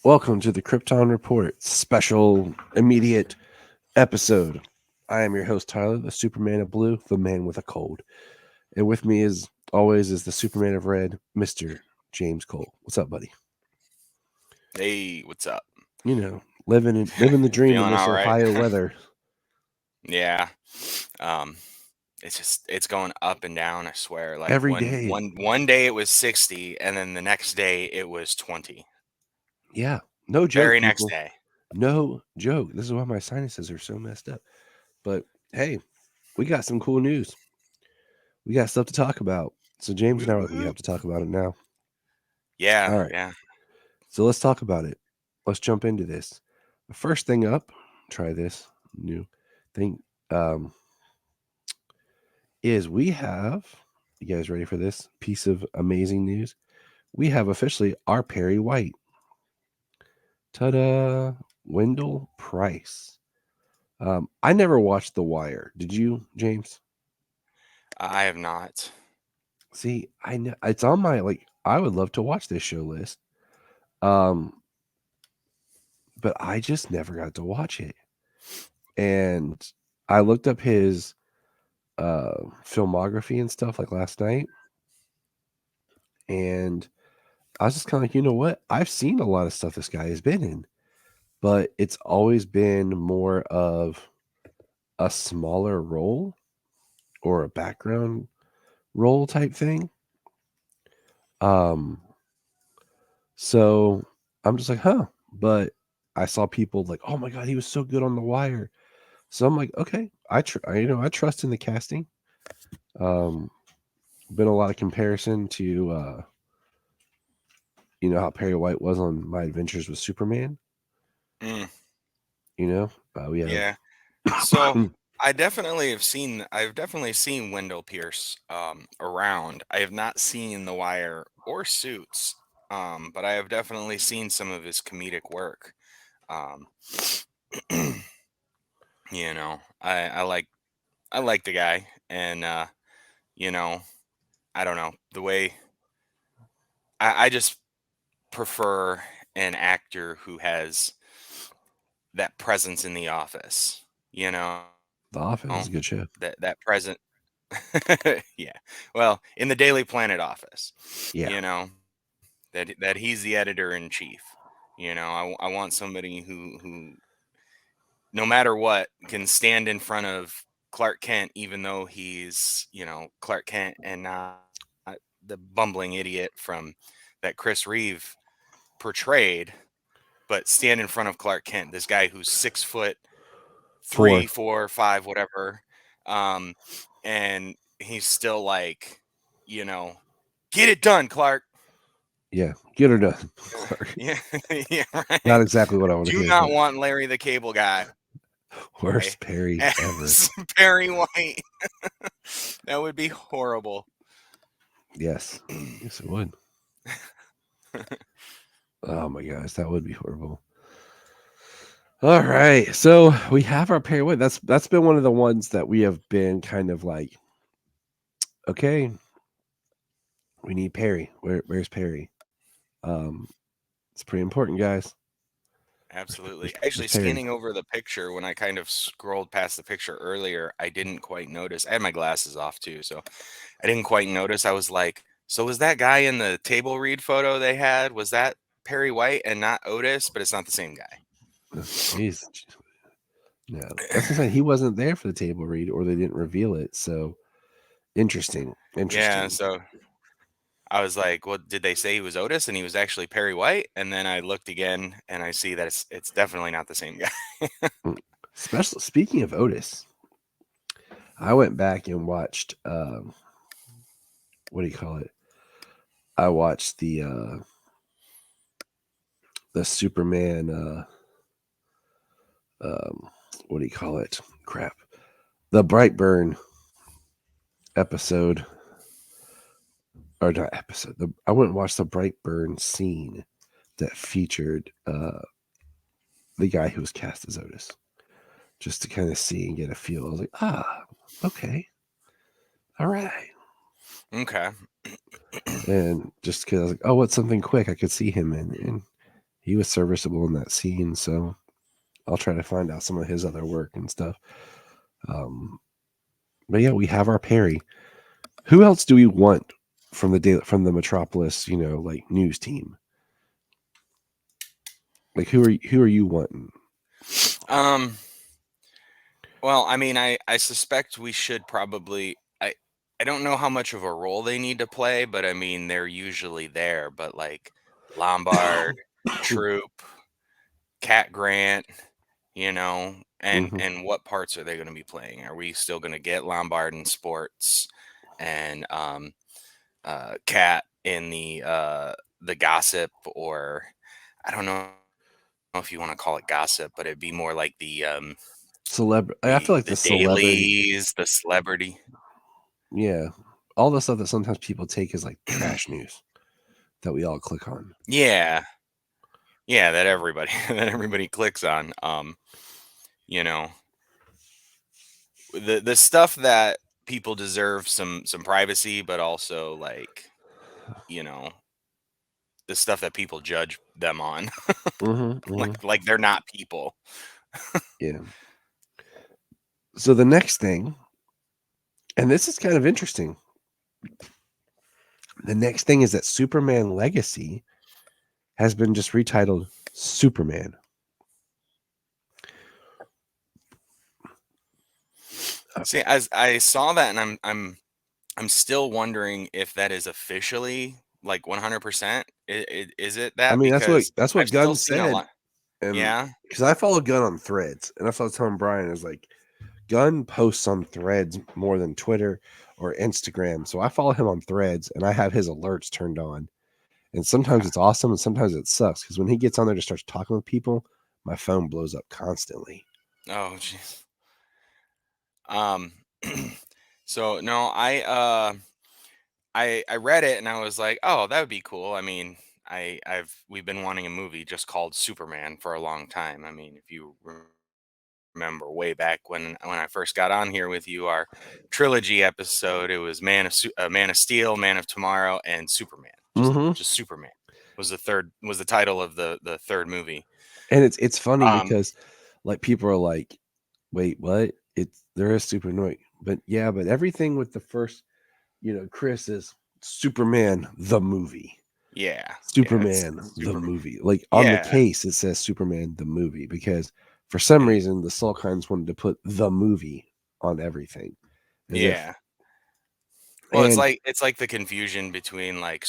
Welcome to the Krypton Report special immediate episode. I am your host, Tyler, the Superman of Blue, the man with a cold. And with me, as always, is the Superman of Red, Mr. James Cole. What's up, buddy? Hey, what's up? Living the dream in Feeling this all right? Ohio weather Yeah. Um, it's going up and down, I swear. Like every one day. one one day it was 60 and then the next day it was 20. Yeah, no joke, Very next people. day. No joke. This is why my sinuses are so messed up. But hey, we got some cool news. We got stuff to talk about. So James and Woo I are like, we woo. have to talk about it now. Yeah, All right. yeah. So let's talk about it. Let's jump into this. The first thing up, try this new thing, um, is we have, you guys ready for this piece of amazing news? We have officially our Perry White. Ta da! Wendell Price. I never watched The Wire. Did you, James? I have not. See, I know it's on my I would love to watch this show list. Um, but I just never got to watch it. And I looked up his filmography and stuff like last night, and I was just kind of like, you know what? I've seen a lot of stuff this guy has been in, but it's always been more of a smaller role or a background role type thing. Um, so I'm just like, huh. But I saw people like, oh my god, he was so good on The Wire. So I'm like, okay, I trust in the casting. Um, been a lot of comparison to how Perry White was on My Adventures with Superman. Mm, We have yeah. So I've definitely seen Wendell Pierce around. I have not seen The Wire or Suits. But I have definitely seen some of his comedic work. Um I like the guy, and you know, I don't know the way I just prefer an actor who has that presence in the office. You know, The Office is a good show. that present. Yeah. Well, in the Daily Planet office, Yeah, that he's the editor in chief. I want somebody who no matter what can stand in front of Clark Kent, even though he's Clark Kent and not the bumbling idiot from that Chris Reeve portrayed, but stand in front of Clark Kent, this guy who's 6 foot three, 4. 4, 5, whatever, um, and he's still like, you know, get it done, Clark. Yeah, get her done, Clark. Yeah, yeah, right. Not exactly what I want to Do hear, not but want Larry the Cable Guy worst Perry ever. as Perry White. That would be horrible. Yes, yes, it would. Oh my gosh, that would be horrible. All right, so we have our Perry White. That's been one of the ones that we have been kind of like, okay, we need Perry. Where's Perry? Um, it's pretty important, guys. Absolutely. Where's Actually, Perry? scanning over the picture, when I kind of scrolled past the picture earlier, I didn't quite notice. I had my glasses off too, so I didn't quite notice. I was like, so was that guy in the table read photo they had? Was that Perry White and not Otis? But it's not the same guy. Jeez, no, that's insane. He wasn't there for the table read, or they didn't reveal it. So interesting, Yeah, interesting. so I was like, well, did they say he was Otis and he was actually Perry White? And then I looked again and I see that it's definitely not the same guy. Mm. Especially speaking of Otis, I went back and watched. What do you call it? I watched the Superman. What do you call it? Crap. The Brightburn episode, or not episode. I went and watched the Brightburn scene that featured the guy who was cast as Otis, just to kind of see and get a feel. I was like, okay, all right. Okay. And just because I was like, oh, what's something quick I could see him in? And he was serviceable in that scene. So I'll try to find out some of his other work and stuff. Um, but yeah, we have our Perry. Who else do we want from the Metropolis, like news team? Like who are you wanting? Um, well, I mean, I suspect we should probably. I don't know how much of a role they need to play, but I mean, they're usually there. But like Lombard, Troop, Cat Grant, and Hmm. what parts are they going to be playing? Are we still going to get Lombard in sports and Cat in the gossip, or I don't know if you want to call it gossip, but it'd be more like Celebrity. I feel the like the the celebrity. dailies, the celebrity. Yeah, all the stuff that sometimes people take as like trash news that we all click on. Yeah, yeah, that everybody that everybody clicks on. You know, the stuff that people deserve some privacy, but also like, you know, the stuff that people judge them on. Hmm. Hmm. Like they're not people. Yeah. So the next thing, and this is kind of interesting. The next thing is that Superman Legacy has been just retitled Superman. See, as I saw that, and I'm still wondering if that is officially like 100%. Is it I that? mean, that's what Because that's I've what still Gunn seen a said, lot. and Yeah. because I follow Gunn on Threads, and that's what I was telling Brian is like Gunn posts on Threads more than Twitter or Instagram, so I follow him on Threads, and I have his alerts turned on, and sometimes Okay. it's awesome, and sometimes it sucks because when he gets on there to start talking with people, my phone blows up constantly. Oh, jeez. Um. So no, I read it and I was like, oh, that would be cool. I mean, we've been wanting a movie just called Superman for a long time. I mean, if you remember way back when I first got on here with you, our trilogy episode, it was Man of Steel, Man of Tomorrow, and Superman. Hmm. Just Superman was the title of the third movie. And it's funny Um, because like people are like, wait, what? It's there is super annoying, but yeah, but everything with the first, Chris is Superman the movie. yeah, yeah, it's Superman the Superman. movie. Like on the Yeah, case, it says Superman the movie because for some and reason the Sulkines wanted to put the movie on everything, as if yeah. Well, and it's like the confusion between like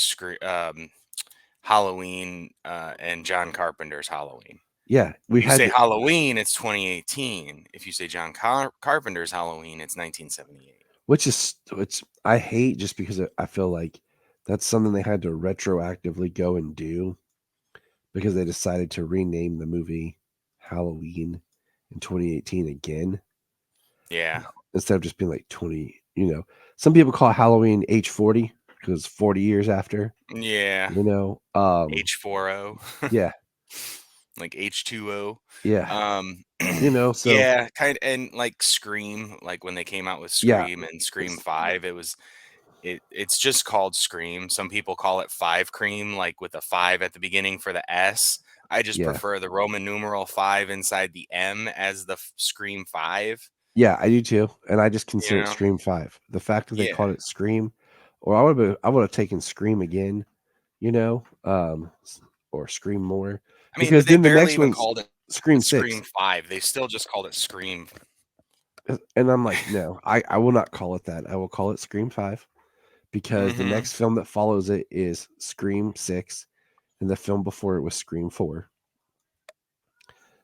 Halloween and John Carpenter's Halloween. yeah, If we you had say to, Halloween, it's 2018. If you say John Carpenter's Halloween, it's 1978. which I hate just because I feel like that's something they had to retroactively go and do because they decided to rename the movie Halloween in 2018 again Yeah, instead of just being like 20. Some people call Halloween H40 because 40 years after. yeah. You know, H40, yeah, like H2O. yeah, Um, so yeah, and like Scream, like when they came out with yeah, Scream and Scream it's 5, it's just called Scream. Some people call it Five Cream, like with a 5 at the beginning for the S. I just yeah, prefer the Roman numeral 5 inside the M as the Scream 5, yeah, I do too, and I just you consider it know? Scream 5. The fact that they Yeah. called it Scream, or I would have taken Scream again, you know, um, or Scream more, I mean, because they then the barely next even one's called it Scream 6. Scream 5. They still just called it Scream. And I'm like, no, I will not call it that. I will call it Scream 5 because the Mhm. next film that follows it is Scream 6, and the film before it was Scream 4.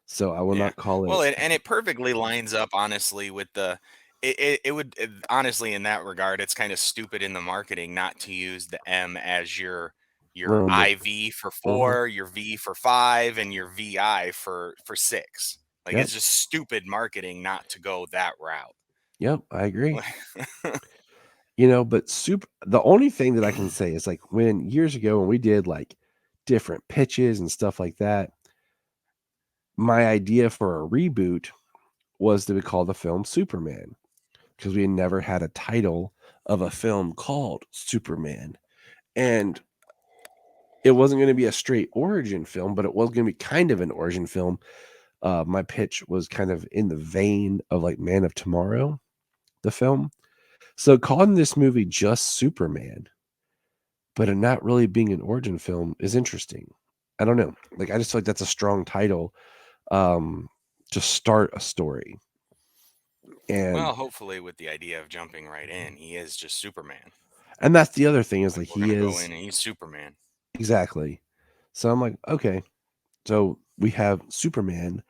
So I will Yeah. not call Well, it. it perfectly lines up honestly with honestly in that regard, it's kind of stupid in the marketing not to use the M as your Roman. IV for Mhm. 4, your V for 5, and your VI for 6. Like Yep. it's just stupid marketing not to go that route. Yep. I agree. But the only thing that I can say is like when years ago when we did like different pitches and stuff like that, my idea for a reboot was to be called the film Superman because we had never had a title of a film called Superman. And it wasn't going to be a straight origin film, but it was going to be kind of an origin film. My pitch was kind of in the vein of like Man of Tomorrow, the film. So calling this movie just Superman, but it not really being an origin film is interesting. I don't know. Like I just feel like that's a strong title um to start a story. And Well, hopefully, with the idea of jumping right in, he is just Superman. that's the other thing is Like like we're he gonna go is in and he's Superman. exactly. So I'm like, okay. So we have Superman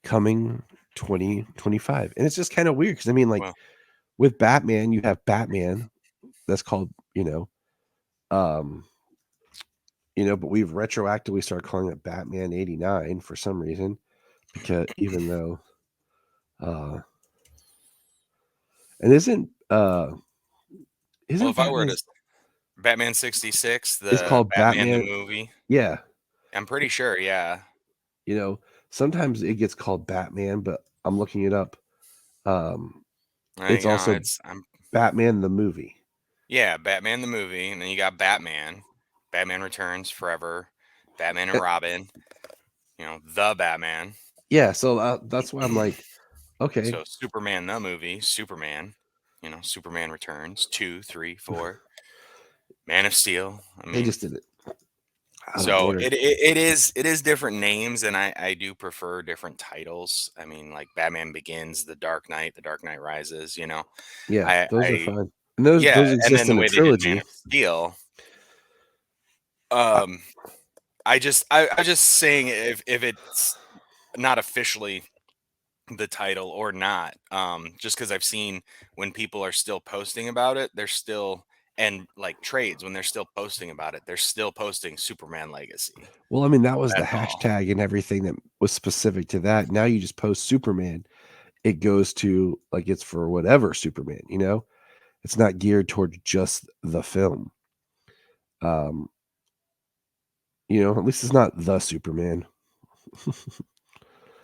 coming 2025. And it's just kind of weird because I mean like Well, with Batman, you have Batman that's called, um but we've retroactively started calling it Batman 89 for some reason because even though uh and well, isn't if I were to Batman's Batman 66, it's the called Batman the Batman, movie, yeah, I'm pretty sure. Yeah. you know, sometimes it gets called Batman, but I'm looking it up. Um it's You know, also it's I'm Batman the movie. yeah, Batman the movie, and then you got Batman, Batman Returns, Forever, Batman and Uh, Robin. The Batman. Yeah, so that's why I'm like, okay, So Superman the movie, Superman. Superman Returns, 2, 3, 4, Man of Steel. I they mean, just did it out of so their it is different names, and I do prefer different titles. I mean, like Batman Begins, The Dark Knight Rises. yeah, those are I fine. And those Yeah, and exist then the in a way they did Man trilogy. of Steel. Uh, Um, I just saying, if it's not officially the title or not, just because I've seen when people are still posting about it, they're still, and like trades, when they're still posting about it, they're still posting Superman Legacy. well, I mean, that was the That's all. hashtag and everything that was specific to that. Now you just post Superman, it goes to like it's for whatever Superman, you know? It's not geared towards just the film. Um, at least it's not the Superman,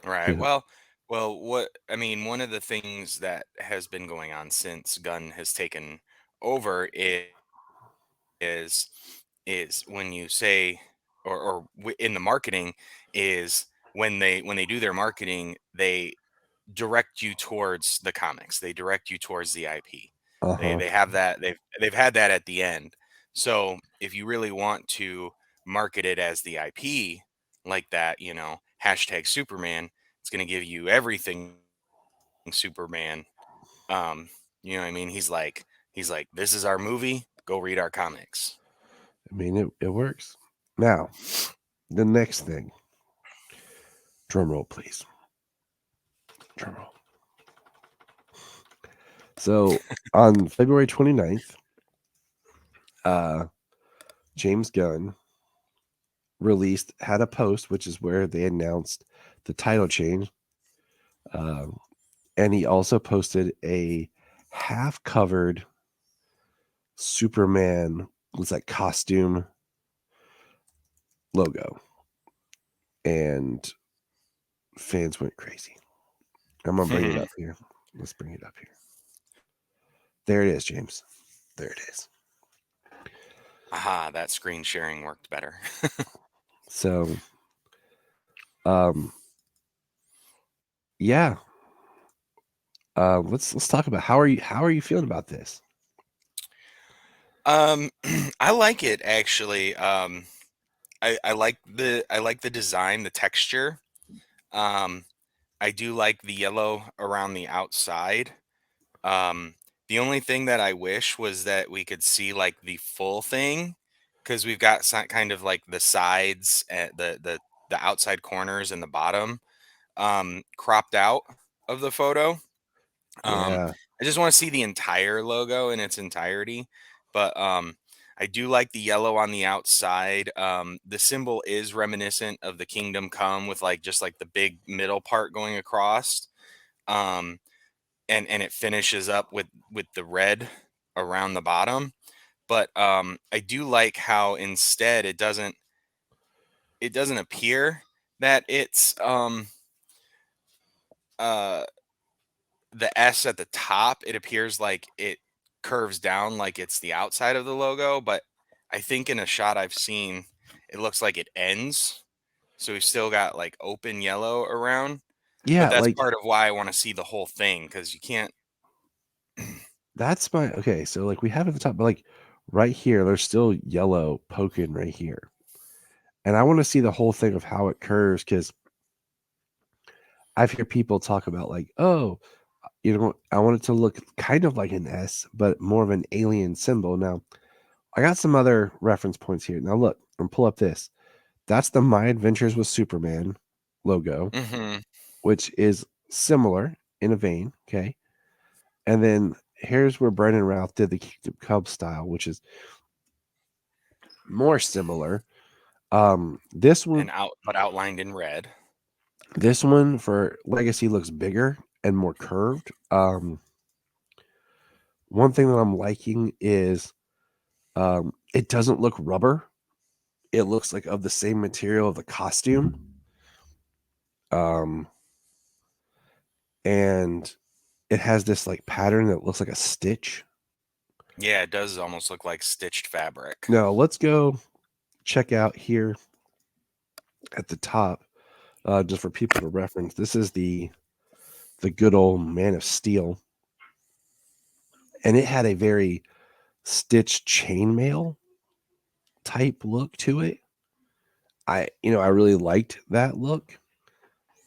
Right. you know. Well, what I mean, one of the things that has been going on since Gunn has taken over is when you say, in the marketing, is when they do their marketing, they direct you towards the comics. They direct you towards the IP. They Uh-huh. they have that they've had that at the end. So if you really want to market it as the IP like that, hashtag Superman, it's going to give you everything Superman. Um, you know what I mean? He's like, this is our movie. Go read our comics. I mean, it works. Now, the next thing. Drum roll, please. Drum roll. So, on February 29th, uh, James Gunn had a post, which is where they announced the title change. Um, and he also posted a half covered Superman, was like costume logo. And fans went crazy. I'm going to bring it up here. Let's bring it up here. There it is, James. There it is. Aha, that screen sharing worked better. So, um, yeah. Let's talk about how are you feeling about this? um I like it, actually. I like the design, the texture. Um, I do like the yellow around the outside. Um, the only thing that I wish was that we could see like the full thing, because we've got some kind of like the sides, the outside corners and the bottom, cropped out of the photo. Um, Yeah, I just want to see the entire logo in its entirety, but I do like the yellow on the outside. The symbol is reminiscent of the Kingdom Come, with like just like the big middle part going across, um, and it finishes up with the red around the bottom. But I do like how instead it doesn't appear that it's uh the S at the top. It appears like it curves down like it's the outside of the logo, but I think in a shot I've seen, it looks like it ends. So we've still got like open yellow around, but Yeah, that's like part of why I want to see the whole thing because you can't. that's my okay. So like we have at the top, but like right here, there's still yellow poking right here, and I want to see the whole thing of how it curves because I've heard people talk about like, oh, I want it to look kind of like an S, but more of an alien symbol. Now, I got some other reference points here. Now look, and pull up this. That's the My Adventures with Superman logo, Hmm. which is similar in a vein. Okay. And then here's where Brendan Routh did the Kingdom Come style, which is more similar. This one, And out, but outlined in red. this one for Legacy looks bigger and more curved. One thing that I'm liking is it doesn't look rubber. It looks like of the same material of the costume. Um, and it has this like pattern that looks like a stitch. Yeah, it does almost look like stitched fabric. Now let's go check out here at the top, just for people to reference. This is the good old Man of Steel, and it had a very stitched chainmail type look to it. I really liked that look.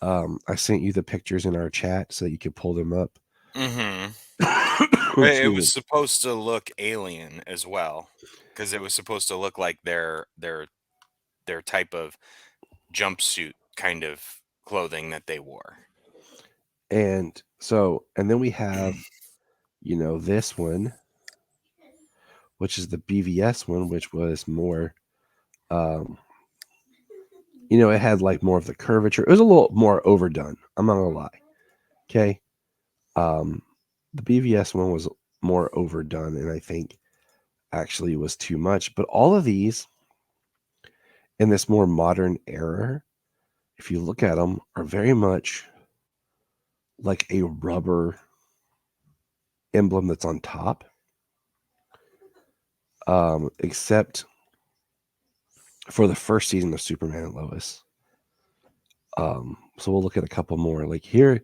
I sent you the pictures in our chat so that you could pull them up. Hmm. It Excuse me. was supposed to look alien as well, because it was supposed to look like their type of jumpsuit kind of clothing that they wore. And then we have, this one, which is the BVS one, which was more, um, it had like more of the curvature. It was a little more overdone. I'm not gonna lie. Okay. Um, the BVS one was more overdone, and I think actually was too much. But all of these in this more modern era, if you look at them, are very much like a rubber emblem that's on top, except for the first season of Superman and Lois. So we'll look at a couple more. Like here,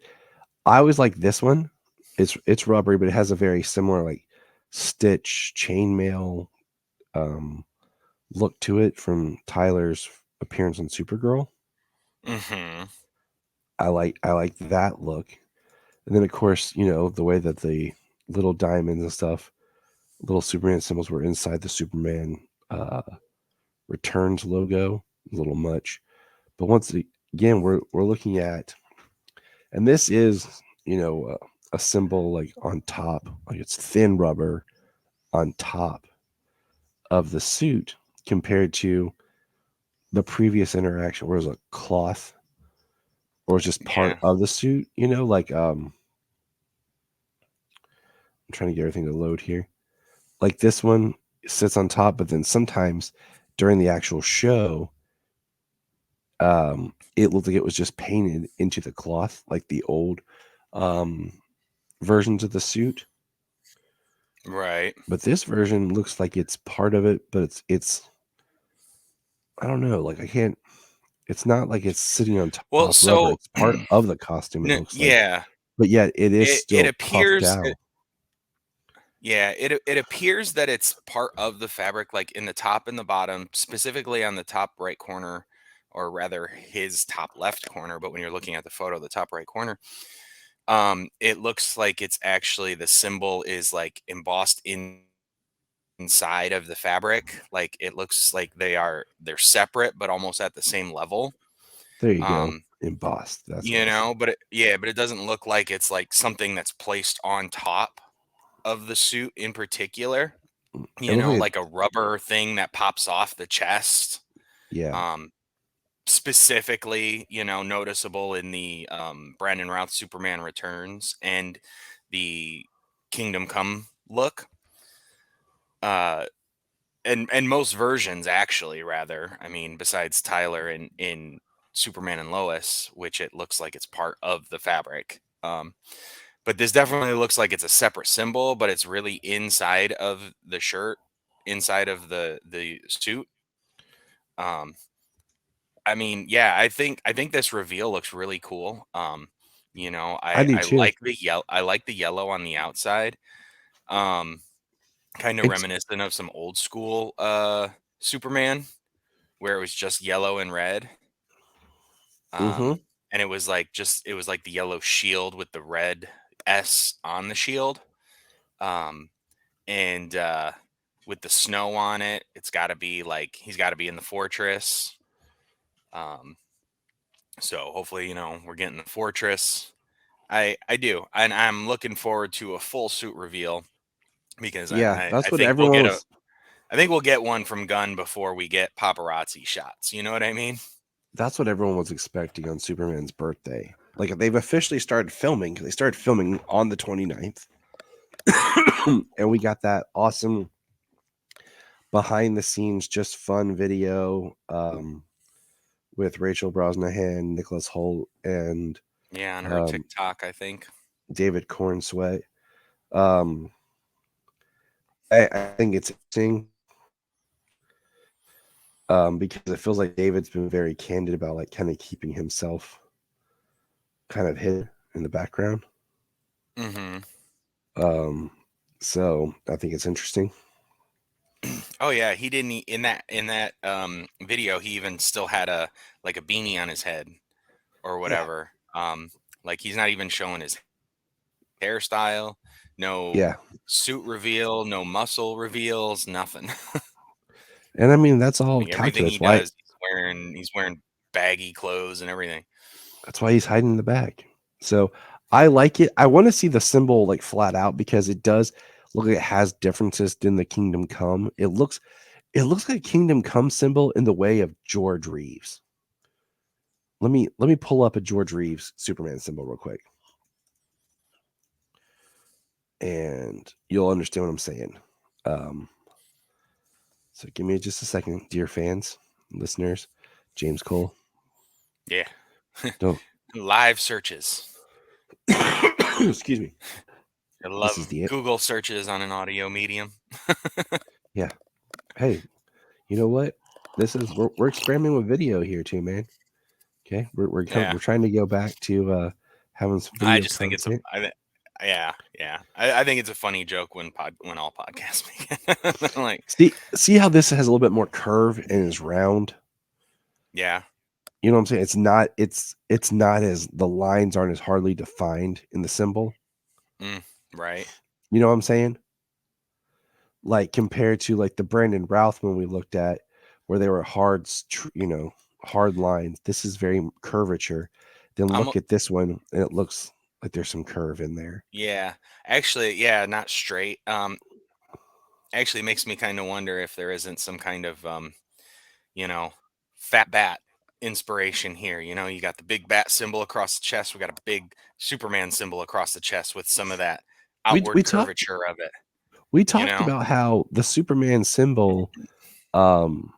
I always like this one. It's rubbery, but it has a very similar like stitch chainmail um, look to it from Tyler's appearance on Supergirl. Hmm. I like that look. And then of course, the way that the little diamonds and stuff, little Superman symbols were inside the Superman returns logo, a little much. But once again, we're looking at, and this is a symbol like on top, like it's thin rubber on top of the suit compared to the previous interaction where it was a cloth or it's just part Yeah. of the suit. Like I'm trying to get everything to load here. Like this one sits on top, but then sometimes during the actual show, it looked like it was just painted into the cloth, like the old um, versions of the suit. Right. But this version looks like it's part of it, but it's I don't know, like I can't. It's not like it's sitting on Well, top rubber. so It's part of the costume. It looks like, yeah, but yet it is it still puffed appears. out. Yeah, it appears that it's part of the fabric, like in the top and the bottom, specifically on the top right corner, or rather his top left corner. But when you're looking at the photo, the top right corner, it looks like it's actually the symbol is like embossed inside of the fabric. Like it looks like they're separate, but almost at the same level. There you go, Um, embossed. That's what I said. but it doesn't look like it's like something that's placed on top of the suit in particular, It looks like like a rubber thing that pops off the chest. yeah. Um, specifically, noticeable in the Brandon Routh Superman Returns and the Kingdom Come look. Uh, and most versions actually, rather. I mean, besides Tyler in Superman and Lois, which it looks like it's part of the fabric. But this definitely looks like it's a separate symbol, but it's really inside of the shirt, inside of the suit. Um, I mean, yeah, I think this reveal looks really cool. I do I too. like the yellow on the outside. Um, Kind of It's reminiscent of some old school Superman where it was just yellow and red. mm-hmm. And it was like the yellow shield with the red S on the shield. Um, and with the snow on it, it's got to be like he's got to be in the fortress. Um, so hopefully, we're getting the fortress. I do, and I'm looking forward to a full suit reveal because Yeah, I that's what think we'll everyone get a was. I think we'll get one from Gunn before we get paparazzi shots. You know what I mean? That's what everyone was expecting on Superman's birthday. Like they've officially started filming because they started filming on the 29th. And we got that awesome behind the scenes, just fun video with Rachel Brosnahan, Nicholas Holt, and Yeah, on her um, TikTok, I think. David Cornsweat. Um, I think it's interesting because it feels like David's been very candid about like kind of keeping himself kind of hidden in the background. Hmm. Um, so I think it's interesting. Oh yeah, he didn't in that video. He even still had a like a beanie on his head or Yeah, whatever. Like he's not even showing his hairstyle, no yeah, suit reveal, no muscle reveals, nothing. and I mean that's all Like everything calculated. he Why does, he's wearing baggy clothes and everything. That's why he's hiding in the back. So I like it. I want to see the symbol like flat out because it does look like it has differences in the Kingdom Come. It looks like a Kingdom Come symbol in the way of George Reeves. Let me pull up a George Reeves Superman symbol real quick, and you'll understand what I'm saying. Um, so give me just a second, dear fans, listeners. James Cole, Yeah. don't Live searches. excuse me. I This is love the Google searches on an audio medium. yeah. Hey, you know what? This is we're experimenting with video here too, man. Okay, Yeah. we're trying to go back to having some I video just think it's a content. yeah, yeah. I think it's a funny joke when all podcasts begin. Like, See how this has a little bit more curve and is round. yeah. You know what I'm saying? It's not as the lines aren't as hardly defined in the symbol. Mm, right. You know what I'm saying? Like compared to like the Brandon Routh one we looked at, where they were hard lines. This is very curvature. Then I'm look at this one, and it looks like there's some curve in there. Yeah. Actually, yeah, not straight. Actually makes me kind of wonder if there isn't some kind of you know, fat bat inspiration here. You got the big bat symbol across the chest. We got a big Superman symbol across the chest with some of that We outward talked curvature of it, we you talked know? about how the Superman symbol um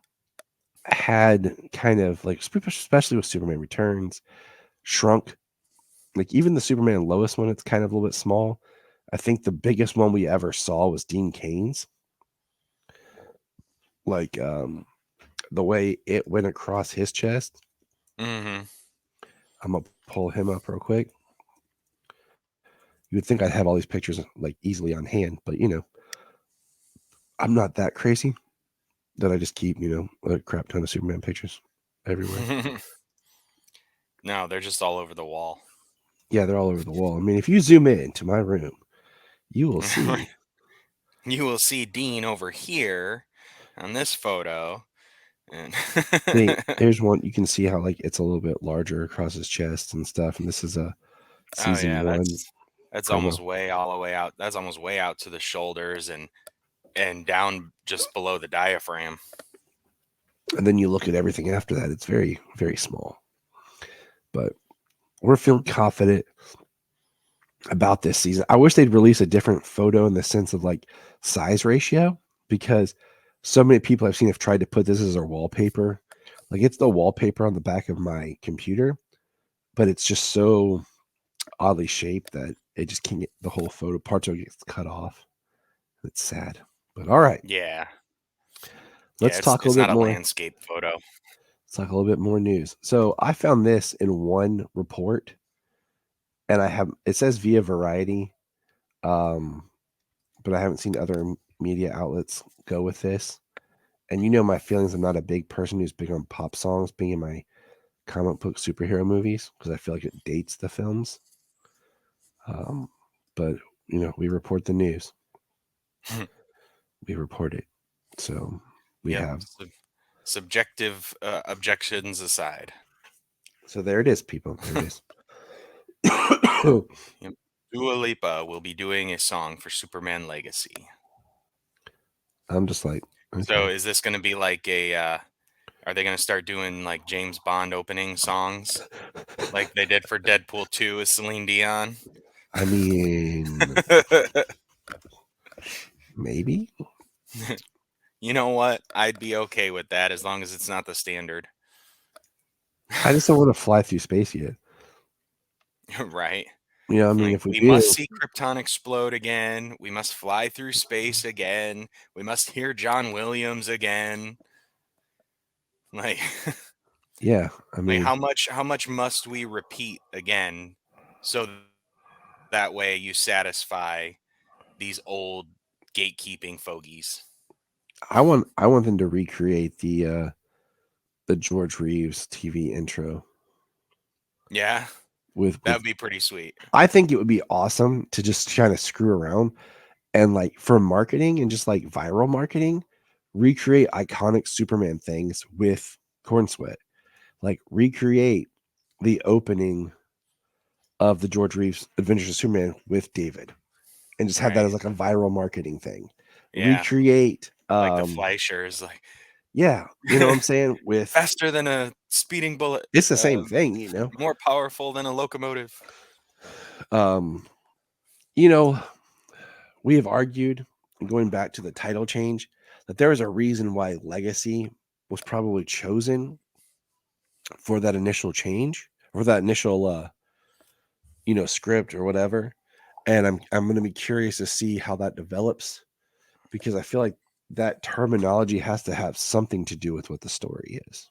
had kind of like especially with Superman Returns shrunk. Like even the Superman Lois one, it's kind of a little bit small. I think the biggest one we ever saw was Dean Kane's. Like the way it went across his chest. Hmm. I'm gonna pull him up real quick. You would think I'd have all these pictures like easily on hand, but I'm not that crazy that I just keep a crap ton of Superman pictures everywhere. No, they're just all over the wall. Yeah, they're all over the wall. I mean, if you zoom in to my room, you will see. You will see Dean over here on this photo. And See, here's one. You can see how like it's a little bit larger across his chest and stuff. And this is a oh season yeah, one that's promo. almost way all the way out. That's almost way out to the shoulders and down just below the diaphragm. And then you look at everything after that, it's very, very small. But we're feeling confident about this season. I wish they'd release a different photo in the sense of like size ratio because so many people I've seen have tried to put this as their wallpaper. Like it's the wallpaper on the back of my computer, but it's just so oddly shaped that it just can't get the whole photo parts of it gets cut off. It's sad. But all right. Yeah. Let's Yeah, talk a it's little bit not a more. landscape photo. Let's talk a little bit more news. So I found this in one report, and it says via Variety, um, but I haven't seen other media outlets go with this. And you know my feelings. I'm not a big person who's big on pop songs being in my comic book superhero movies because I feel like it dates the films. Um, but we report the news. We report it. So we Yep. have. Subjective objections aside. So there it is, people. There it is. Yep. Dua Lipa will be doing a song for Superman Legacy. I'm just like, So okay. is this going to be like a? Are they going to start doing like James Bond opening songs, like they did for Deadpool 2 with Celine Dion? I mean, maybe. You know what? I'd be okay with that as long as it's not the standard. I just don't want to fly through space yet. Right. I mean, Like, if we we must do, see Krypton explode again. We must fly through space again. We must hear John Williams again. Like, yeah. I like mean, how much must we repeat again so that way you satisfy these old gatekeeping fogies? I want them to recreate the George Reeves TV intro Yeah, that with. would be pretty sweet. I think it would be awesome to just kind of screw around and like for marketing and just like viral marketing, recreate iconic Superman things with Corn Sweat. Like recreate the opening of the George Reeves Adventures of Superman with David and just have that Right. as like a viral marketing thing. Yeah. Recreate Like the Fleischers, like yeah, you know what I'm saying? With faster than a speeding bullet, it's the uh, same thing. more powerful than a locomotive. Um, you know, we have argued, going back to the title change, that there is a reason why Legacy was probably chosen for that initial change or that initial script or whatever. And I'm going to be curious to see how that develops because I feel like that terminology has to have something to do with what the story is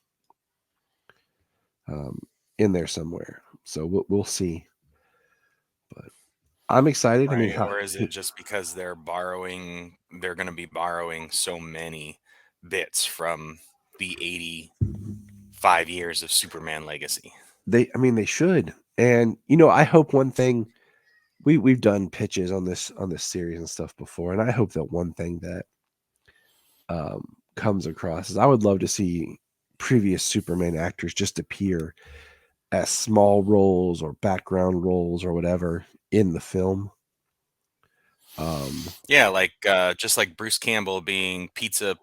um, in there somewhere. So we'll see. But I'm excited. I mean, Right. Or is it just because they're going to be borrowing so many bits from the 85 years of Superman Legacy? they should. And I hope one thing we've done pitches on this series and stuff before, and I hope that one thing that comes across is I would love to see previous Superman actors just appear as small roles or background roles or whatever in the film. Yeah, like just like Bruce Campbell being pizza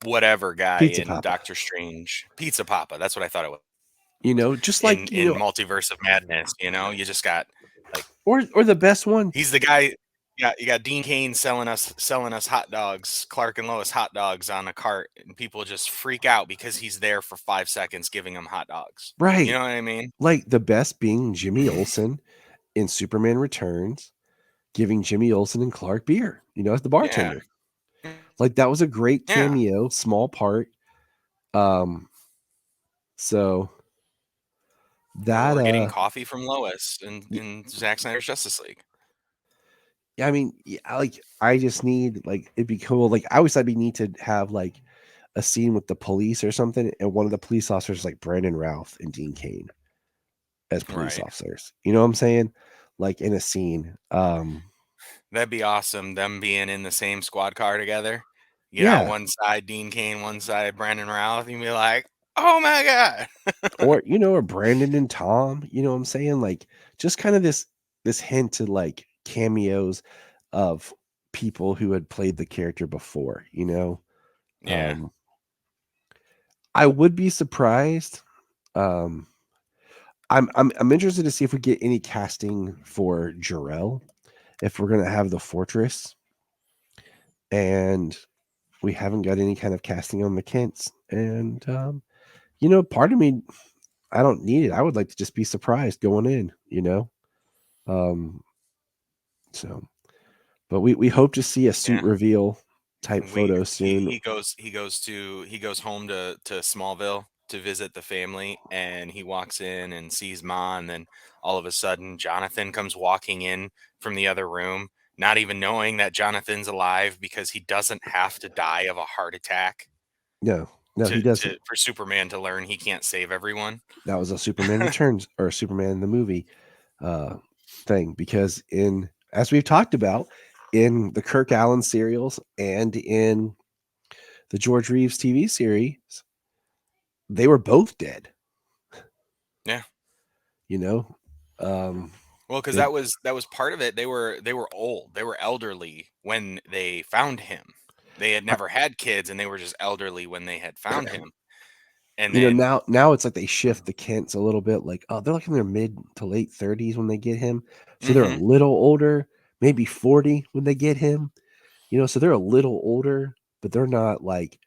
whatever guy Pizza in Papa, Doctor Strange. Pizza Papa, that's what I thought it was. just like In Multiverse of Madness, you just got like or the best one, he's the guy. Yeah, you got Dean Cain selling us hot dogs, Clark and Lois hot dogs on a cart, and people just freak out because he's there for 5 seconds giving them hot dogs. You right? know what I mean? Like the best being Jimmy Olsen in Superman Returns, giving Jimmy Olsen and Clark beer, as the Yeah, bartender. Like that was a great yeah. cameo, small part. Um, so that Or getting coffee from Lois in Zack Snyder's Justice League. I mean, yeah, like I just need like it'd be cool. Like I always thought we need to have like a scene with the police or something, and one of the police officers like Brandon Routh and Dean Cain as police Right. officers. You know what I'm saying? Like in a scene. That'd be awesome. Them being in the same squad car together. Get out Yeah, one side Dean Cain, one side Brandon Routh, and be like, "Oh my god!" or Brandon and Tom. You know what I'm saying? Like just kind of this hint to like cameos of people who had played the character before. Yeah. Um, I would be surprised. Um, I'm interested to see if we get any casting for Jarell, if we're gonna have the Fortress, and we haven't got any kind of casting on the Kents. And part of me, I don't need it. I would like to just be surprised going in. Um, so, but we hope to see a suit Yeah. reveal type we photo soon. he goes home to Smallville to visit the family, and he walks in and sees Ma, and then all of a sudden Jonathan comes walking in from the other room, not even knowing that Jonathan's alive because he doesn't have to die of a heart attack No, no, he doesn't. to for Superman to learn he can't save everyone. That was a Superman Returns or Superman in the movie uh, thing because in as we've talked about in the Kirk Allen serials and in the George Reeves TV series, they were both dead. Yeah. You know, um, Well, because they that was part of it. They were old. They were elderly when they found him. They had I- never had kids, and they were just elderly when they had found him. And you know then, now it's like they shift the Kents a little bit. Like oh, they're like in their mid to late 30s when they get him, so they're a hmm little older, maybe 40 when they get him. You know, so they're a little older, but they're not like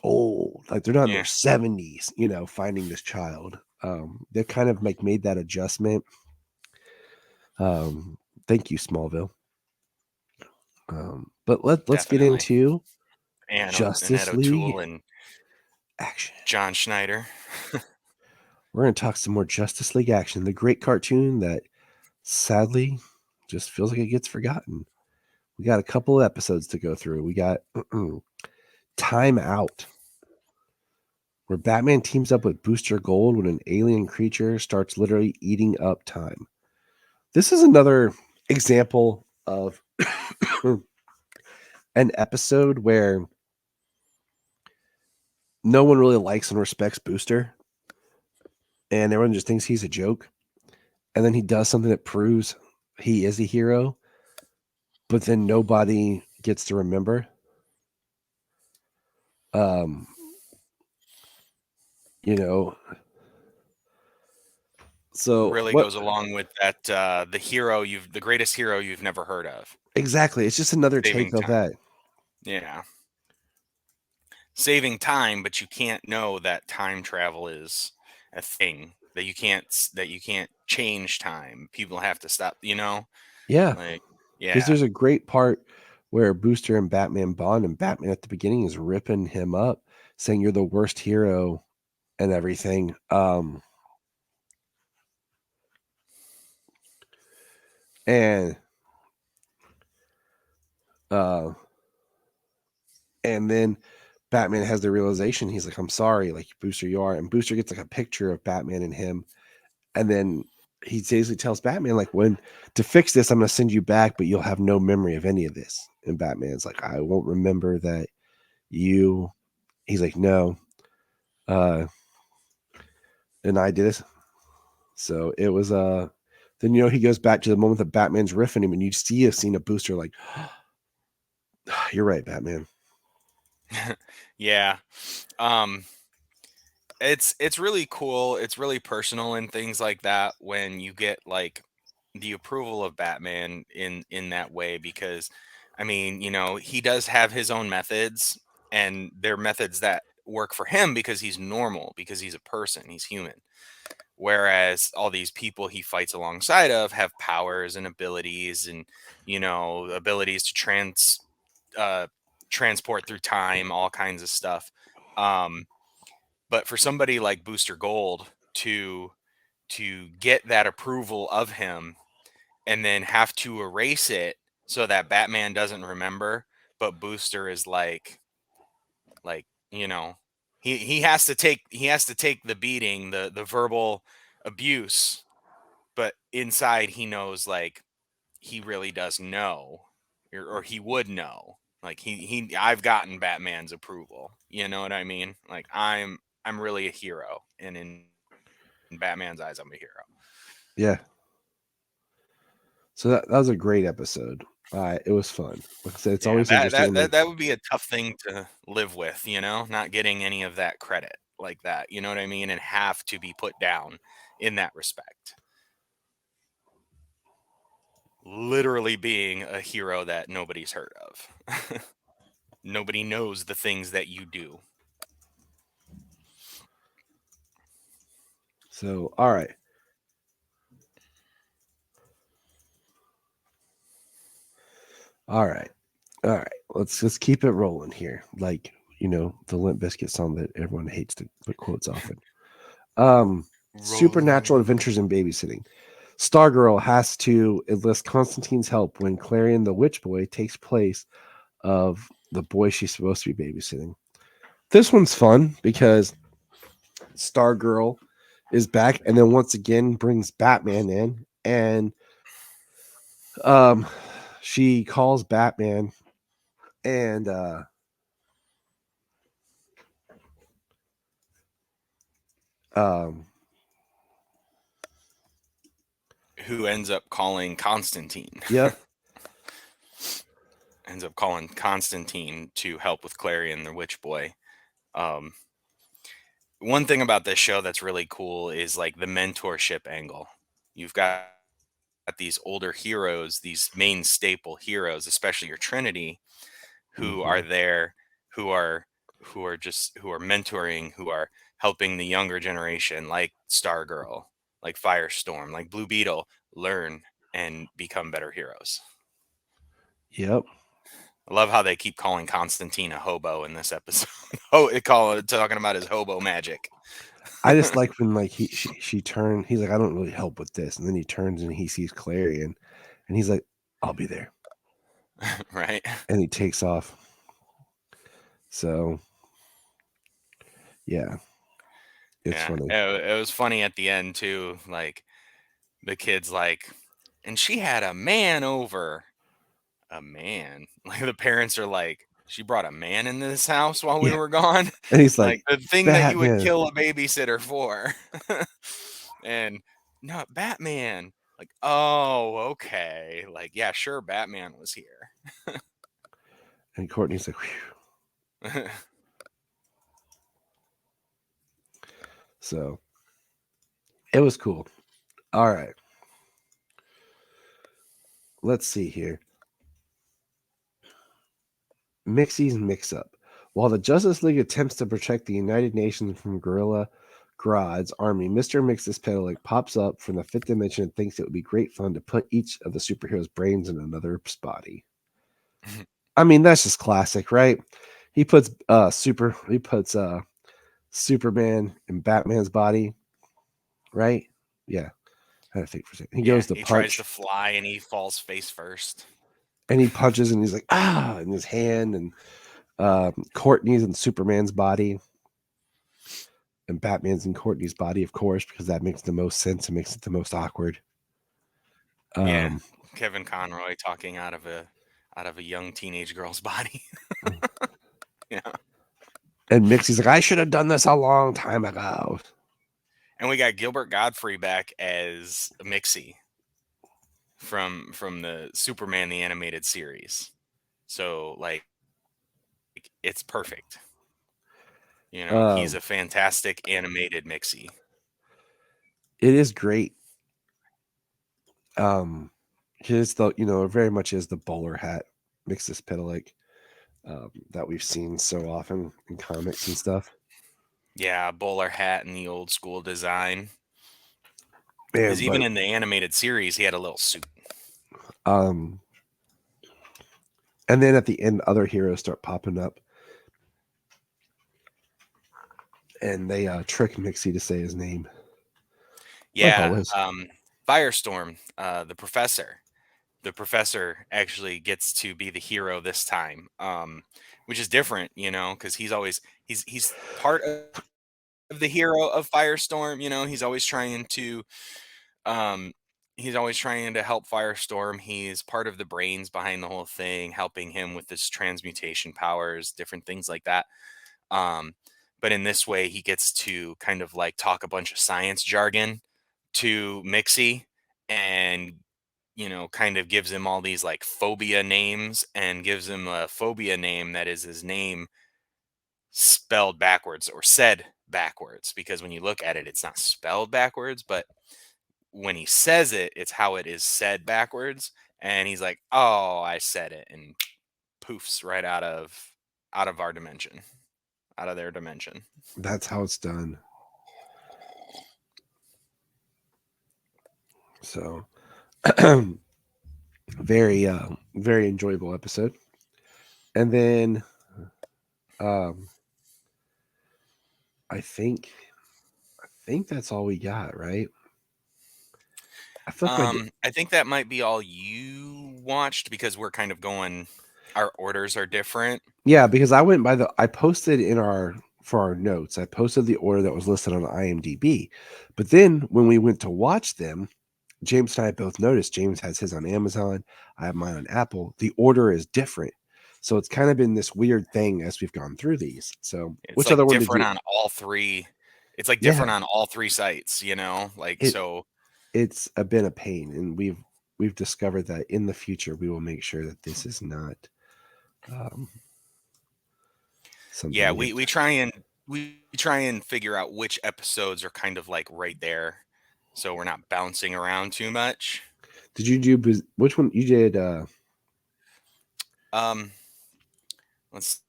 old. Like they're not in their yeah, 70s, you know, finding this child. They kind of like made that adjustment. Um, thank you, Smallville. But let's get definitely. into And Ed Justice League O'Toole and action. John Schneider. We're gonna talk some more Justice League action, the great cartoon that sadly just feels like it gets forgotten. We got a couple of episodes to go through. We got Time Out, where Batman teams up with Booster Gold when an alien creature starts literally eating up time. This is another example of an episode where no one really likes and respects Booster, and everyone just thinks he's a joke. And then he does something that proves he is a hero, but then nobody gets to remember. Um, you know, so Really what goes along with that the greatest hero you've never heard of. exactly? It's just another take Saving of time. that. Yeah. Saving time, but you can't know that time travel is a thing. That you can't change time. People have to stop, Yeah, like because yeah. there's a great part where Booster and Batman bond, and Batman at the beginning is ripping him up, saying you're the worst hero and everything. And uh, and then Batman has the realization. He's like, "I'm sorry, like Booster, you are." And Booster gets like a picture of Batman and him, and then he basically tells Batman, like, "When to fix this, I'm going to send you back, but you'll have no memory of any of this." And Batman's like, "I won't remember that you." He's like, "No, uh, and I did this." So it was Then he goes back to the moment that Batman's riffing him, and you see a scene of Booster like, "You're right, Batman." Yeah. Um it's really cool. It's really personal and things like that when you get like the approval of Batman in that way because I mean, he does have his own methods and they're methods that work for him because he's normal, because he's a person, he's human. Whereas all these people he fights alongside of have powers and abilities and abilities to uh transport through time, all kinds of stuff. Um but for somebody like Booster Gold to get that approval of him and then have to erase it so that Batman doesn't remember, but Booster is like, he has to take the beating, the verbal abuse, but inside he knows like he really does know or he would know. Like I've gotten Batman's approval. You know what I mean? Like I'm really a hero and in Batman's eyes I'm a hero. Yeah. So that was a great episode. It was fun. Like I said, it's Yeah, always interesting when that would be a tough thing to live with, not getting any of that credit like that. You know what I mean? And have to be put down in that respect. Literally being a hero that nobody's heard of. Nobody knows the things that you do. so all right. All right. All right, let's just keep it rolling here. Like, the Limp Bizkit song that everyone hates to put quotes off it. Supernatural Rolling. adventures in babysitting. Stargirl has to enlist Constantine's help when Clarion the Witch Boy takes place of the boy she's supposed to be babysitting. This one's fun because Stargirl is back and then once again brings Batman in, and um she calls Batman, and um Who ends up calling Constantine? yep. Ends up calling Constantine to help with Clarion the Witch Boy. Um, One thing about this show that's really cool is like the mentorship angle. You've got these older heroes, these main staple heroes, especially your Trinity, who are Hmm. there, who are who are mentoring, who are helping the younger generation, like Stargirl, like Firestorm, like Blue Beetle, learn and become better heroes. Yep. I love how they keep calling Constantine a hobo in this episode. Oh, it call talking about his hobo magic. I just like when like she turned. He's like, I don't really help with this, and then he turns and he sees Clarion, and he's like, I'll be there, Right? and he takes off. So yeah, it's Yeah, funny. it was funny at the end too. Like the kids, like, and she had a man over. A man. Like the parents are like, she brought a man in this house while we Yeah, were gone. and he's like, Like the thing that you would Batman, kill a babysitter for. And no, Batman. Like, oh, okay. Like, yeah, sure, Batman was here. and Courtney's like, whew. So it was cool. All right, let's see here. Mixie's mix up. While the Justice League attempts to protect the United Nations from Gorilla Grodd's army, Mr. Mxyzptlk pops up from the fifth dimension and thinks it would be great fun to put each of the superheroes' brains in another's body. I mean, that's just classic, right? He puts Superman in Batman's body, right? Yeah, I had to think for a second. He Yeah, goes to he tries to punch, fly and he falls face first. and he punches, and he's like, ah, in his hand, and Courtney's in Superman's body, and Batman's in Courtney's body, of course, because that makes the most sense. It makes it the most awkward. Yeah, Um, Kevin Conroy talking out of a young teenage girl's body. Yeah. and Mixie's like, I should have done this a long time ago. And we got Gilbert Godfrey back as Mixie from the Superman the animated series. So like it's perfect. You know, he's a Um, fantastic animated Mixie. it is great. His the it very much is the bowler hat Mxyzptlk that we've seen so often in comics and stuff. Yeah, bowler hat in the old school design. Man, Because even but in the animated series, he had a little suit. um, and then at the end, other heroes start popping up, and they trick Mixie to say his name, like Yeah, always. Firestorm, the professor actually gets to be the hero this time, which is different, you know, because he's part of the hero of Firestorm. You know, um, he's always trying to help Firestorm. He's part of the brains behind the whole thing, helping him with his transmutation powers, different things like that. Um, but in this way, he gets to kind of like talk a bunch of science jargon to Mixie, and kind of gives him all these like phobia names, and gives him a phobia name that is his name spelled backwards or said backwards, because when you look at it, it's not spelled backwards, but when he says it, it's how it is said backwards. And he's like, "Oh, I said it," and poofs right out of our dimension, out of their dimension. That's how it's done. So very very enjoyable episode. And then um, I think that's all we got, right? I feel like I think that might be all you watched because we're kind of going. Our orders are different. yeah, because I went by I posted in our for our notes, I posted the order that was listed on IMDb. But then when we went to watch them, James and I both noticed James has his on Amazon, I have mine on Apple. The order is different. So it's kind of been this weird thing as we've gone through these. So It's which like other one did different you on all three. It's like Yeah, different on all three sites. You know, like it so. been a pain, and we've discovered that in the future we will make sure that this is not um, something Yeah, we have to. we try and figure out which episodes are kind of like right there, so we're not bouncing around too much. Did you do which one you did? Um, let's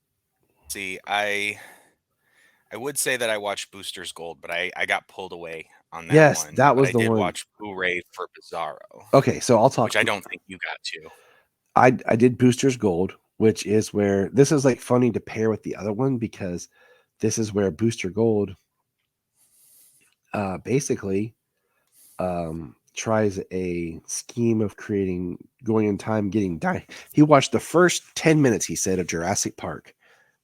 see. I would say that I watched Booster's Gold, but I got pulled away on that Yes, one. that But I was the did one. watch Blu-ray for Bizarro, Okay, so I'll which talk. I don't think you got to. I did Booster's Gold, which is where this is like funny to pair with the other one because this is where Booster Gold basically tries a scheme of creating going in time, getting die. He watched the first 10 minutes, he said, of Jurassic Park,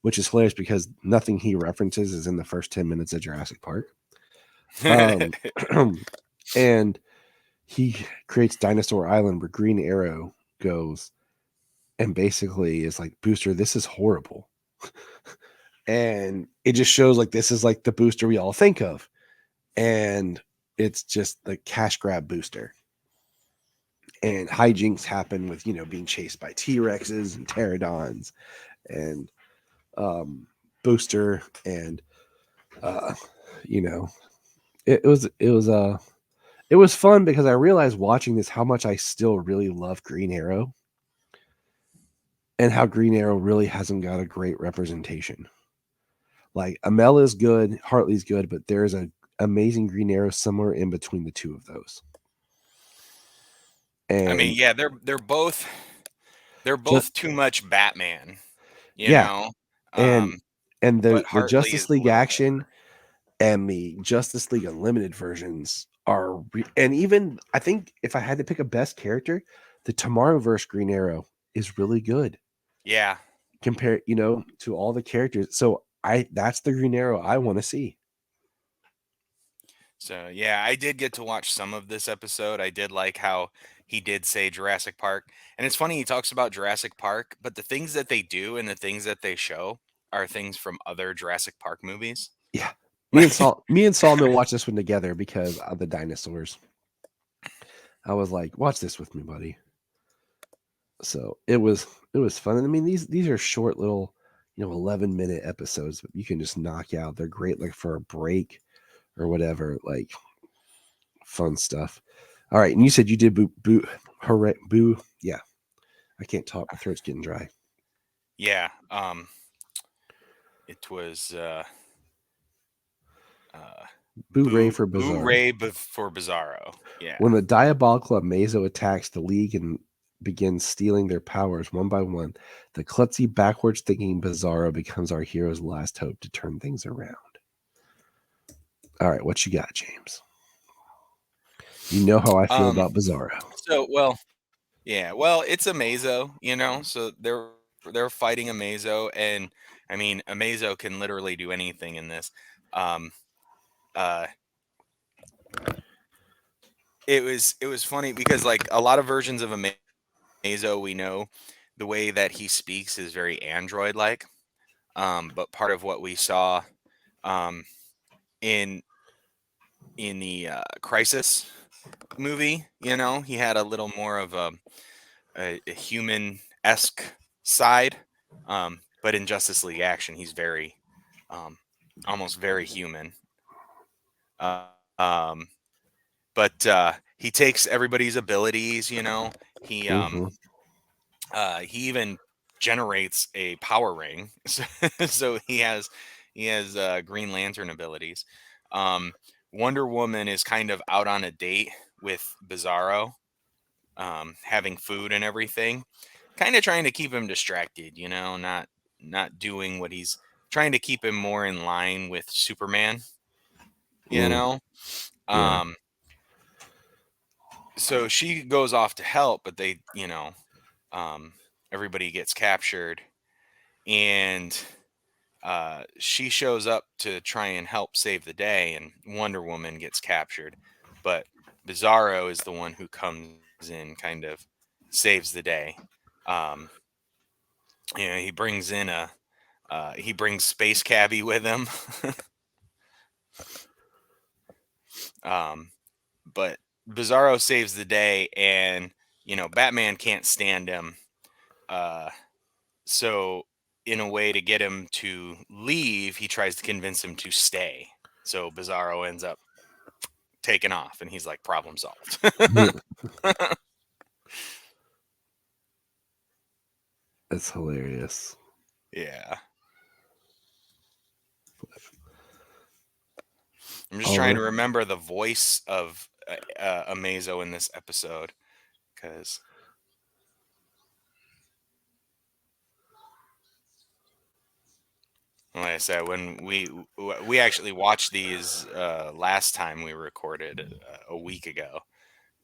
which is hilarious because nothing he references is in the first 10 minutes of Jurassic Park. Um, and he creates Dinosaur Island where Green Arrow goes and basically is like, Booster, this is horrible. And it just shows like this is like the Booster we all think of. And it's just the cash grab Booster. And hijinks happen with, being chased by T-Rexes and pterodons and Booster and uh, you know, it was fun because I realized watching this how much I still really love Green Arrow and how Green Arrow really hasn't got a great representation. Like Amel is good, Hartley's good, but there's a amazing Green Arrow somewhere in between the two of those. I mean, And yeah, they're just both too much Batman, you yeah, know. and Um, the but Hartley is Justice a League little more. action and the Justice League Unlimited versions are and even I think if I had to pick a best character, the Tomorrowverse Green Arrow is really good Yeah. compared, to all the characters. So I that's the Green Arrow I want to see. So yeah, I did get to watch some of this episode. I did like how he did say Jurassic Park. And it's funny he talks about Jurassic Park, but the things that they do and the things that they show are things from other Jurassic Park movies. Yeah. Like Me and Solomon watched this one together because of the dinosaurs. I was like, watch this with me, buddy. So it was fun. And I mean these are short little, 11-minute episodes that you can just knock out. They're great like for a break or whatever, like fun stuff. All right, and you said you did boo hooray boo. Yeah, I can't talk. My throat's getting dry. yeah, it was uh Boo Ray for Boo Bizarro. Ray for Bizarro. Yeah. When the diabolical Amazo attacks the League and begins stealing their powers one by one, the klutzy, backwards thinking Bizarro becomes our hero's last hope to turn things around. All right, what you got, James? You know how I feel Um about Bizarro. so well, yeah, well, it's Amazo, you know, so they're fighting Amazo, and I mean, Amazo can literally do anything in this. Um, uh, it was funny because like a lot of versions of Amazo, we know the way that he speaks is very android like. But part of what we saw um, in the Crisis movie, you know, he had a little more of a human esque side. But in Justice League Action, he's very, um, almost very human. Um, but he takes everybody's abilities. You know, he Mm-hmm. he even generates a power ring, so he has Green Lantern abilities. Um, Wonder Woman is kind of out on a date with Bizarro, having food and everything. kind of trying to keep him distracted, not doing what he's trying to keep him more in line with Superman, you Mm, know. yeah. Um, so she goes off to help, but um, everybody gets captured, and she shows up to try and help save the day, and Wonder Woman gets captured, but Bizarro is the one who comes in, kind of saves the day. Um, he brings in he brings Space Cabbie with him, um, but Bizarro saves the day, and Batman can't stand him. Uh, so in a way to get him to leave, he tries to convince him to stay. So Bizarro ends up taken off, and he's like, problem solved. That's hilarious. Yeah, I'm just All trying right. to remember the voice of Amazo in this episode, because like I said, when we actually watched these last time we recorded a week ago,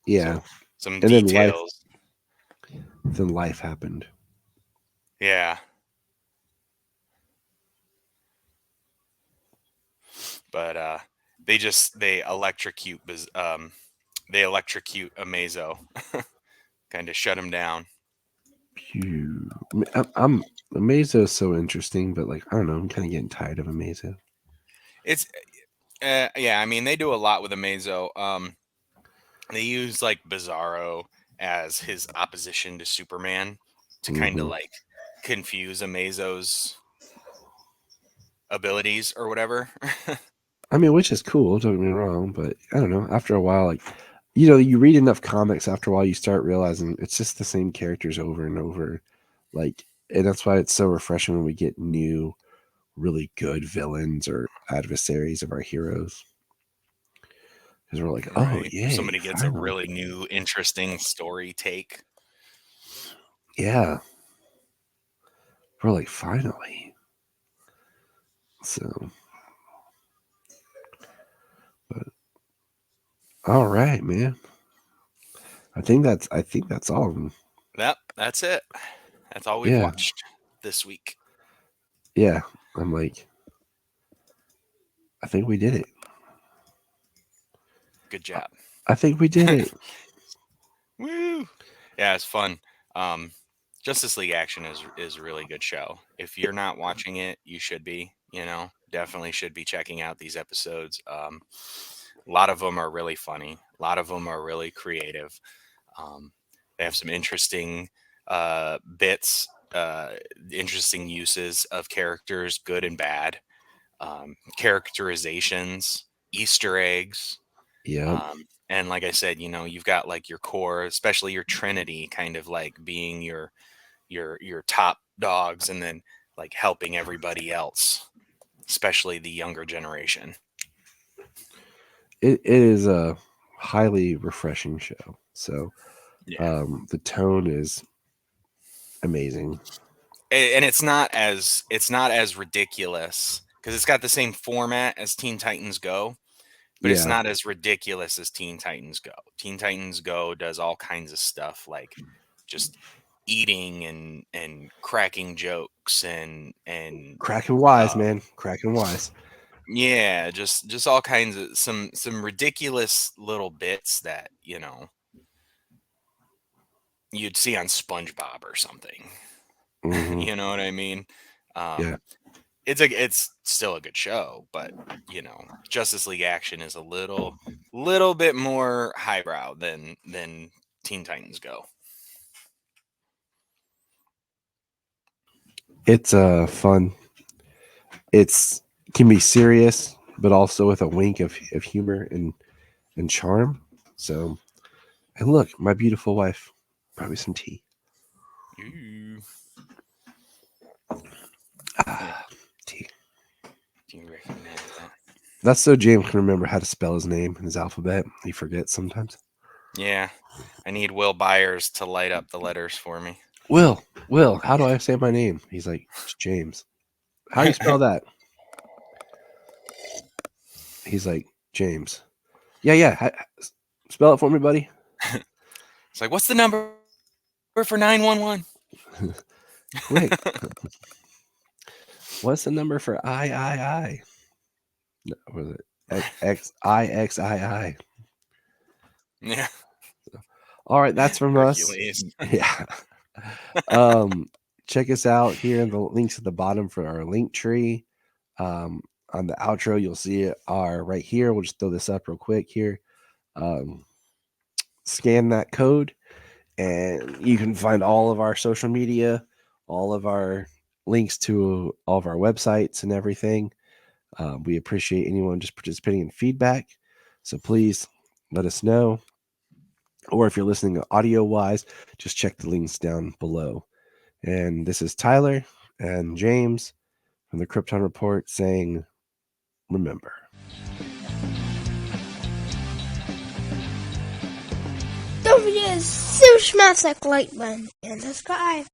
Yeah. so some And details. then life happened. Yeah, but they electrocute Amazo, kind of shut him down. Phew. I'm Amazo is so interesting, but like I don't know, I'm kind of getting tired of Amazo. It's yeah, I mean they do a lot with Amazo. They use like Bizarro as his opposition to Superman to kind of Hmm. like confuse Amazo's abilities or whatever. I mean, which is cool. Don't get me wrong, but I don't know. After a while, like you read enough comics. After a while, you start realizing it's just the same characters over and over. Like, and that's why it's so refreshing when we get new, really good villains or adversaries of our heroes. Because we're like, oh Right. yay, Somebody gets a finally, really new, interesting story take. yeah. We're like, finally. So, but all right, man. I think that's all. Yep, that's it. That's all we've Yeah, watched this week. yeah. I'm like, I think we did it. Good I job. I think we did it. Woo! Yeah, it's fun. Um, Justice League Action is a really good show. If you're not watching it, you should be. Definitely should be checking out these episodes. A lot of them are really funny. A lot of them are really creative. Um, they have some interesting bits, interesting uses of characters, good and bad, characterizations, Easter eggs. Yep. And like I said, you've got like your core, especially your Trinity, kind of like being your top dogs, and then like helping everybody else, especially the younger generation. It is a highly refreshing show. So Yeah. the tone is amazing. And it's not as ridiculous because it's got the same format as Teen Titans Go, but it's Yeah, not as ridiculous as Teen Titans Go. Teen Titans Go does all kinds of stuff like just eating and cracking jokes and cracking wise, uh, man. Cracking wise. yeah, just all kinds of some ridiculous little bits that you'd see on SpongeBob or something. Hmm. You know what I mean? Um, Yeah, it's still a good show, but Justice League Action is a little bit more highbrow than Teen Titans Go. it's fun. It's can be serious, but also with a wink of humor and charm. So, and look, my beautiful wife brought me some tea. Ooh, yeah, Ah, tea. do you recognize that? That's so James can remember how to spell his name and his alphabet. He forgets sometimes. Yeah, I need Will Byers to light up the letters for me. Will, how do I say my name? He's like, it's James. How do you spell that? He's like, James. Yeah. Spell it for me, buddy. It's like, what's the number for 911? Quick. What's the number for I? No, was it XIXII? Yeah. All right, that's from us. Hercules. Yeah. Check us out here in the links at the bottom for our link tree. On the outro, you'll see it are right here. We'll just throw this up real quick here. Scan that code, and you can find all of our social media, all of our links to all of our websites and everything. We appreciate anyone just participating in feedback. So please let us know. Or if you're listening audio wise, just check the links down below. And this is Tyler and James from the Krypton Report saying, remember. Don't forget to smash that like button and subscribe.